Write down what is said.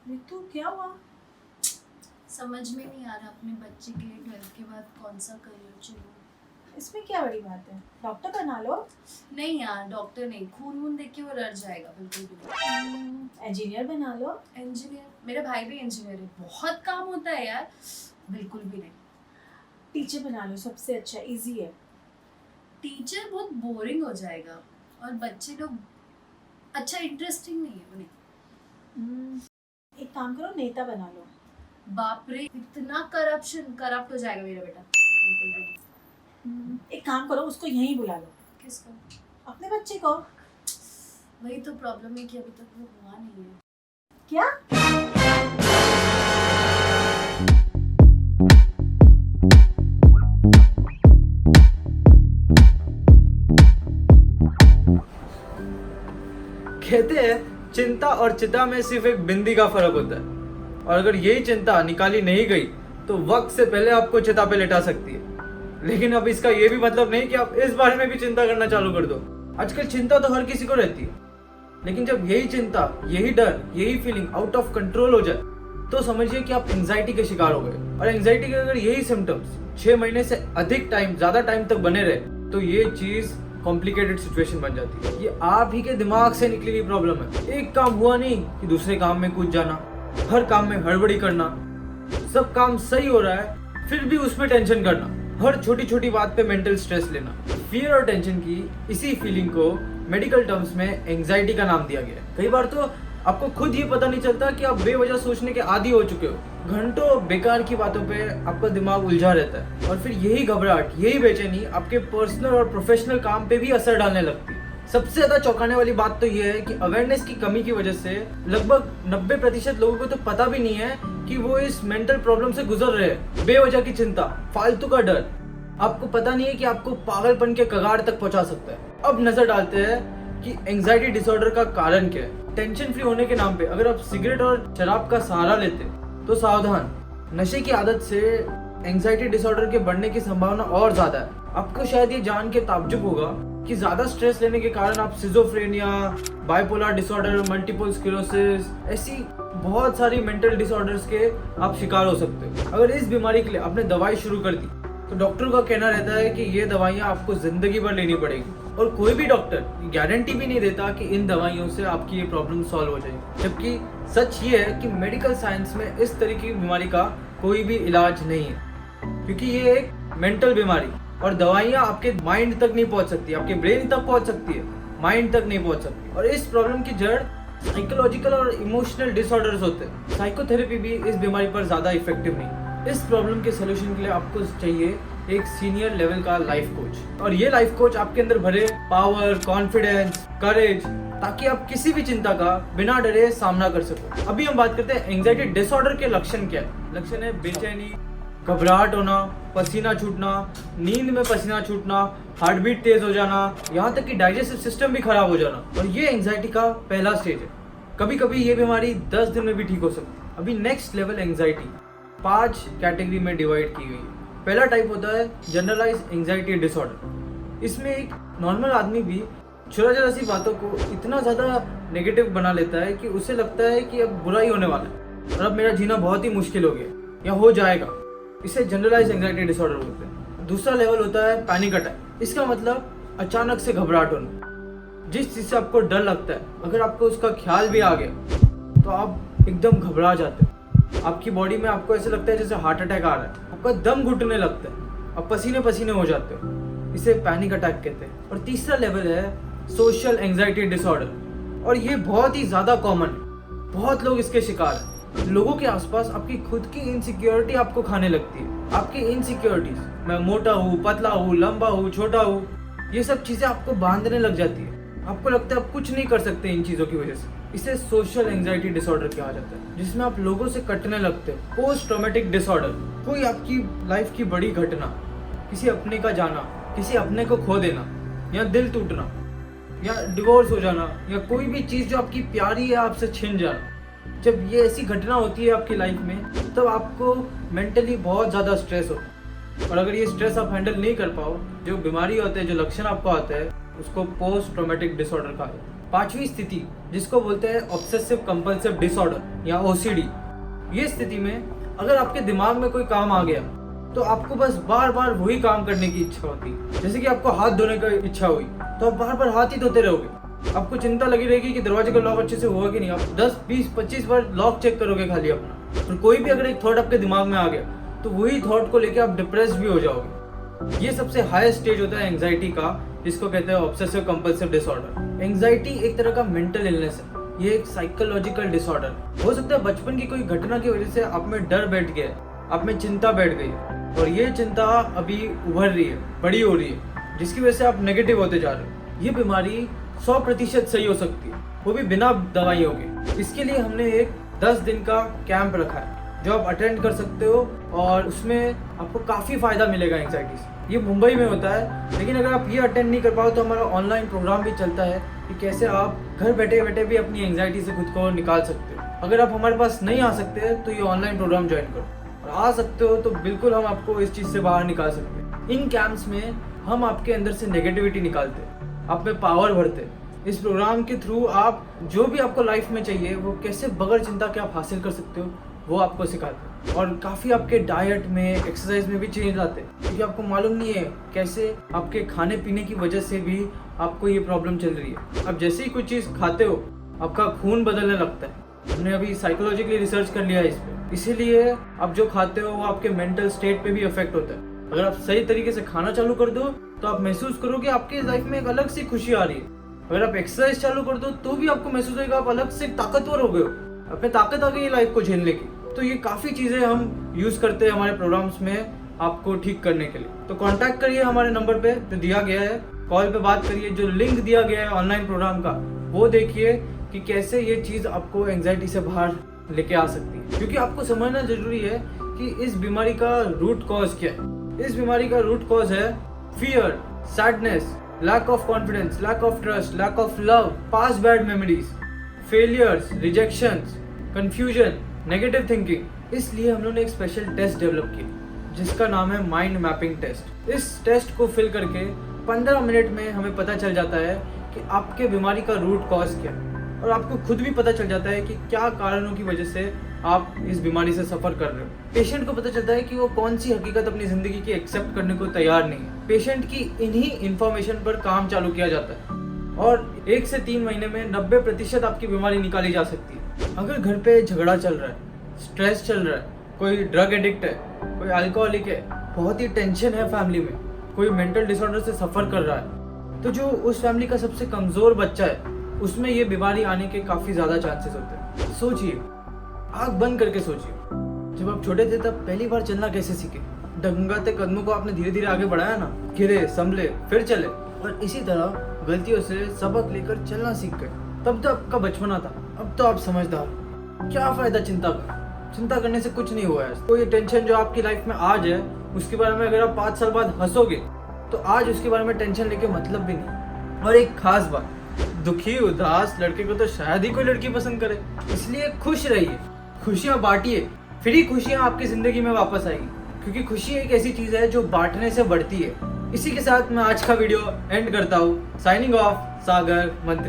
रितु क्या हुआ? समझ में नहीं आ रहा अपने बच्चे के 12th के बाद कौन सा करियर चुनूं। इसमें क्या बड़ी बात है, डॉक्टर बना लो। नहीं यार, डॉक्टर नहीं, खून वून देख के वो डर जाएगा बिल्कुल भी। इंजीनियर बना लो। इंजीनियर? मेरा भाई भी इंजीनियर है, बहुत काम होता है यार। बिल्कुल भी नहीं। टीचर बना लो, सबसे अच्छा, इजी है। टीचर बहुत बोरिंग हो जाएगा और बच्चे लोग अच्छा इंटरेस्टिंग नहीं है उन्हें। एक काम करो, नेता बना लो। बाप रे, इतना करप्शन, करप्ट हो जाएगा मेरा बेटा। बिल्कुल भी नहीं। एक काम करो, उसको यहीं बुला लो। किसको? अपने बच्चे को। वही तो प्रॉब्लम है कि अभी तक वो हुआ नहीं है। क्या? कहते हैं चिंता और चिता में सिर्फ एक बिंदी का फर्क होता है, और अगर यही चिंता निकाली नहीं गई तो वक्त से पहले आपको चिता पे लेटा सकती है। लेकिन अब इसका ये भी मतलब नहीं कि आप इस बारे में भी चिंता करना चालू कर दो। आजकल चिंता तो हर किसी को रहती है, लेकिन जब यही चिंता, यही डर, यही फीलिंग आउट ऑफ कंट्रोल हो जाए तो समझिए कि आप एंजाइटी के शिकार हो गए। और एंजाइटी के अगर यही सिम्टम्स 6 महीने से अधिक टाइम, ज्यादा टाइम तक बने रहे तो ये चीज कॉम्प्लिकेटेड सिचुएशन बन जाती है। ये आप ही के दिमाग से निकली हुई प्रॉब्लम है। एक काम हुआ नहीं कि दूसरे काम में कूद जाना, हर काम में हड़बड़ी करना, सब काम सही हो रहा है फिर भी उसमें टेंशन करना, हर छोटी छोटी बात पे मेंटल स्ट्रेस लेना। फियर और टेंशन की इसी फीलिंग को मेडिकल टर्म्स में एंजाइटी का नाम दिया गया है। कई बार तो आपको खुद ही पता नहीं चलता कि आप बेवजह सोचने के आदी हो चुके हो। घंटों बेकार की बातों पे आपका दिमाग उलझा रहता है, और फिर यही घबराहट, यही बेचैनी आपके पर्सनल और प्रोफेशनल काम पे भी असर डालने लगती है। सबसे ज्यादा चौंकाने वाली बात तो यह है कि अवेयरनेस की कमी की वजह से लगभग 90% लोगों को तो पता भी नहीं है कि वो इस मेंटल प्रॉब्लम से गुजर रहे हैं। बेवजह की चिंता, फालतू का डर, आपको पता नहीं है कि आपको पागलपन के कगार तक पहुंचा सकता है। अब नजर डालते हैं कि एंजाइटी डिसऑर्डर का कारण क्या है। टेंशन फ्री होने के नाम पे अगर आप सिगरेट और शराब का सहारा लेते तो सावधान, नशे की आदत से एंजाइटी डिसऑर्डर के बढ़ने की संभावना और ज्यादा है। आपको शायद ये जान के ताज्जुब होगा कि ज्यादा स्ट्रेस लेने के कारण आप schizophrenia, bipolar disorder, multiple sclerosis, ऐसी बहुत सारी मेंटल डिसऑर्डर्स के आप शिकार हो सकते हो। अगर इस बीमारी के लिए आपने दवाई शुरू कर दी तो डॉक्टर का कहना रहता है कि ये दवाइयाँ आपको जिंदगी भर लेनी पड़ेगी, और कोई भी डॉक्टर गारंटी भी नहीं देता कि इन दवाइयों से आपकी ये प्रॉब्लम सॉल्व हो जाएगी। जबकि सच ये है कि मेडिकल साइंस में इस तरह की बीमारी का कोई भी इलाज नहीं है, क्योंकि ये एक मेंटल बीमारी, और दवाइयाँ आपके माइंड तक नहीं पहुंच सकती, आपके ब्रेन तक पहुंच सकती है, माइंड तक नहीं पहुंच सकती। और इस प्रॉब्लम की जड़ साइकोलॉजिकल और इमोशनल डिसऑर्डर्स होते हैं। साइकोथेरेपी भी इस बीमारी पर ज्यादा इफेक्टिव नहीं। इस प्रॉब्लम के सोल्यूशन के लिए आपको चाहिए एक सीनियर लेवल का लाइफ कोच, और ये लाइफ कोच आपके अंदर भरे पावर, कॉन्फिडेंस, करेज, ताकि आप किसी भी चिंता का बिना डरे सामना कर सको। अभी हम बात करते हैं एंजाइटी डिसऑर्डर के लक्षण क्या है। लक्षण है बेचैनी, घबराहट होना, पसीना छूटना, नींद में पसीना छूटना, हार्ट बीट तेज हो जाना, यहाँ तक कि डाइजेस्टिव सिस्टम भी खराब हो जाना। और ये एंजाइटी का पहला स्टेज है। कभी कभी ये बीमारी 10 दिन में भी ठीक हो सकती है। अभी नेक्स्ट लेवल एंजाइटी 5 कैटेगरी में डिवाइड की गई है। पहला टाइप होता है जनरलाइज एंजाइटी डिसऑर्डर। इसमें एक नॉर्मल आदमी भी छोटा छोटा सी बातों को इतना ज़्यादा नेगेटिव बना लेता है कि उसे लगता है कि अब बुरा ही होने वाला है और अब मेरा जीना बहुत ही मुश्किल हो गया या हो जाएगा। इसे जनरलाइज एंजाइटी डिसऑर्डर बोलते हैं। दूसरा लेवल होता है पैनिक अटैक। इसका मतलब अचानक से घबराहट होना। जिस चीज़ से आपको डर लगता है, अगर आपको उसका ख्याल भी आ गया तो आप एकदम घबरा जाते हो। आपकी बॉडी में आपको ऐसे लगता है जैसे हार्ट अटैक आ रहा है, आपका दम घुटने लगता है, आप पसीने पसीने हो जाते हो। इसे पैनिक अटैक कहते हैं। और तीसरा लेवल है सोशल एंजाइटी डिसऑर्डर, और ये बहुत ही ज़्यादा कॉमन है। बहुत लोग इसके शिकार हैं। लोगों के आसपास आपकी खुद की इनसिक्योरिटी आपको खाने लगती है। आपकी इनसिक्योरिटीज, मैं मोटा हूँ, पतला हूँ, लंबा हूँ, छोटा हूँ, ये सब चीज़ें आपको बांधने लग जाती है। आपको लगता है आप कुछ नहीं कर सकते इन चीज़ों की वजह से। इसे सोशल एंजाइटी डिसऑर्डर कहा जाता है, जिसमें आप लोगों से कटने लगते हो। पोस्ट ट्रॉमेटिक डिसऑर्डर, कोई आपकी लाइफ की बड़ी घटना, किसी अपने का जाना, किसी अपने को खो देना, या दिल टूटना, या डिवोर्स हो जाना, या कोई भी चीज़ जो आपकी प्यारी है आपसे छिन जाना। जब ये ऐसी घटना होती है आपकी लाइफ में तब आपको मेंटली बहुत ज़्यादा स्ट्रेस होता है, और अगर ये स्ट्रेस आप हैंडल नहीं कर पाओ, जो बीमारी होता है, जो लक्षण आपको आता है, उसको पोस्ट ट्रॉमेटिक डिसऑर्डर कहा जाता है। पांचवी स्थिति जिसको बोलते हैं ऑब्सेसिव कंपल्सिव डिसऑर्डर या OCD। ये स्थिति में अगर आपके दिमाग में कोई काम आ गया तो आपको बस बार बार वही काम करने की इच्छा होती है। जैसे कि आपको हाथ धोने की इच्छा हुई तो आप बार बार हाथ ही धोते रहोगे। आपको चिंता लगी रहेगी कि दरवाजे का लॉक अच्छे से हुआ कि नहीं। आप 10, 20, 25 बार लॉक चेक करोगे खाली अपना। और कोई भी अगर एक थॉट आपके दिमाग में आ गया तो वही थॉट को लेकर आप डिप्रेस भी हो जाओगे। ये सबसे हाईएस्ट स्टेज होता है एंजाइटी का, जिसको कहते हैं ऑब्सेसिव कंपल्सिव डिसऑर्डर। एंजाइटी एक तरह का मेंटल इलनेस है। ये एक साइकोलॉजिकल डिसऑर्डर हो सकता है। बचपन की कोई घटना की वजह से आप में डर बैठ गया, आप में चिंता बैठ गई और ये चिंता अभी उभर रही है, बड़ी हो रही है, जिसकी वजह से आप नेगेटिव होते जा रहे हो। ये बीमारी 100% सही हो सकती है, वो भी बिना दवाइयों के। इसके लिए हमने एक 10 दिन का कैंप रखा है जो आप अटेंड कर सकते हो और उसमें आपको काफ़ी फायदा मिलेगा एंजाइटी से। ये मुंबई में होता है, लेकिन अगर आप ये अटेंड नहीं कर पाओ तो हमारा ऑनलाइन प्रोग्राम भी चलता है कि कैसे आप घर बैठे बैठे भी अपनी एंजाइटी से खुद को निकाल सकते हो। अगर आप हमारे पास नहीं आ सकते तो ये ऑनलाइन प्रोग्राम ज्वाइन करो, और आ सकते हो तो बिल्कुल हम आपको इस चीज़ से बाहर निकाल सकते हैं। इन कैंप्स में हम आपके अंदर से नेगेटिविटी निकालते हैं, आप में पावर भरते हैं। इस प्रोग्राम के थ्रू आप जो भी आपको लाइफ में चाहिए वो कैसे बगैर चिंता के आप हासिल कर सकते हो वो आपको सिखाते हैं। और काफ़ी आपके डाइट में, एक्सरसाइज में भी चेंज लाते हैं, क्योंकि आपको मालूम नहीं है कैसे आपके खाने पीने की वजह से भी आपको ये प्रॉब्लम चल रही है। अब जैसे ही कोई चीज़ खाते हो आपका खून बदलने लगता है। हमने अभी साइकोलॉजिकली रिसर्च कर लिया है इस पर। इसीलिए आप जो खाते हो वो आपके मेंटल स्टेट पे भी अफेक्ट होता है। अगर आप सही तरीके से खाना चालू कर दो तो आप महसूस करोगे आपकी लाइफ में एक अलग सी खुशी आ रही है। अगर आप एक्सरसाइज चालू कर दो तो भी आपको महसूस होगा आप अलग से ताकतवर हो गए हो, अपने ताकत आ गई है लाइफ को झेलने की। तो ये काफ़ी चीज़ें हम यूज़ करते हैं हमारे प्रोग्राम्स में आपको ठीक करने के लिए। तो कांटेक्ट करिए हमारे नंबर पे जो दिया गया है, कॉल पे बात करिए। जो लिंक दिया गया है ऑनलाइन प्रोग्राम का वो देखिए कि कैसे ये चीज़ आपको एंजाइटी से बाहर लेके आ सकती है। क्योंकि आपको समझना जरूरी है कि इस बीमारी का रूट कॉज क्या है। इस बीमारी का रूट कॉज है fear, sadness, lack of confidence, lack of trust, lack of love, past bad memories, failures, rejections, confusion, negative thinking. इसलिए हम लोगों ने एक स्पेशल टेस्ट डेवलप किया जिसका नाम है माइंड मैपिंग टेस्ट। इस टेस्ट को फिल करके 15 मिनट में हमें पता चल जाता है कि आपके बीमारी का रूट कॉज क्या है, और आपको खुद भी पता चल जाता है कि क्या कारणों की वजह से आप इस बीमारी से सफ़र कर रहे हो। पेशेंट को पता चलता है कि वो कौन सी हकीकत अपनी ज़िंदगी की एक्सेप्ट करने को तैयार नहीं है। पेशेंट की इन्हीं इन्फॉर्मेशन पर काम चालू किया जाता है और 1 से 3 महीने में 90% आपकी बीमारी निकाली जा सकती है। अगर घर पे झगड़ा चल रहा है, स्ट्रेस चल रहा है, कोई ड्रग एडिक्ट है, कोई अल्कोहलिक है, बहुत ही टेंशन है फैमिली में, कोई मेंटल डिसऑर्डर से सफ़र कर रहा है, तो जो उस फैमिली का सबसे कमज़ोर बच्चा है उसमें ये बीमारी आने के काफ़ी ज़्यादा चांसेस होते हैं। सोचिए, आँख बंद करके सोचिए, जब आप छोटे थे तब पहली बार चलना कैसे सीखे? डगमगाते कदमों को आपने धीरे धीरे आगे बढ़ाया ना, गिरे, संभले, फिर चले। और इसी तरह गलतियों से सबक लेकर चलना सीख गए। तब तो आपका बचपना था, अब तो आप समझदार। क्या फ़ायदा चिंता का? चिंता करने से कुछ नहीं हुआ है। कोई टेंशन जो आपकी लाइफ में आज है उसके बारे में अगर आप 5 साल बाद हंसोगे तो आज उसके बारे में टेंशन लेके मतलब भी नहीं। और एक खास बात, दुखी उदास लड़के को तो शायद ही कोई लड़की पसंद करे। इसलिए खुश रहिए, खुशियाँ बांटिए, फिर ही खुशियाँ आपकी ज़िंदगी में वापस आएगी। क्योंकि खुशी एक ऐसी चीज़ है जो बांटने से बढ़ती है। इसी के साथ मैं आज का वीडियो एंड करता हूँ। साइनिंग ऑफ, सागर मंत्री।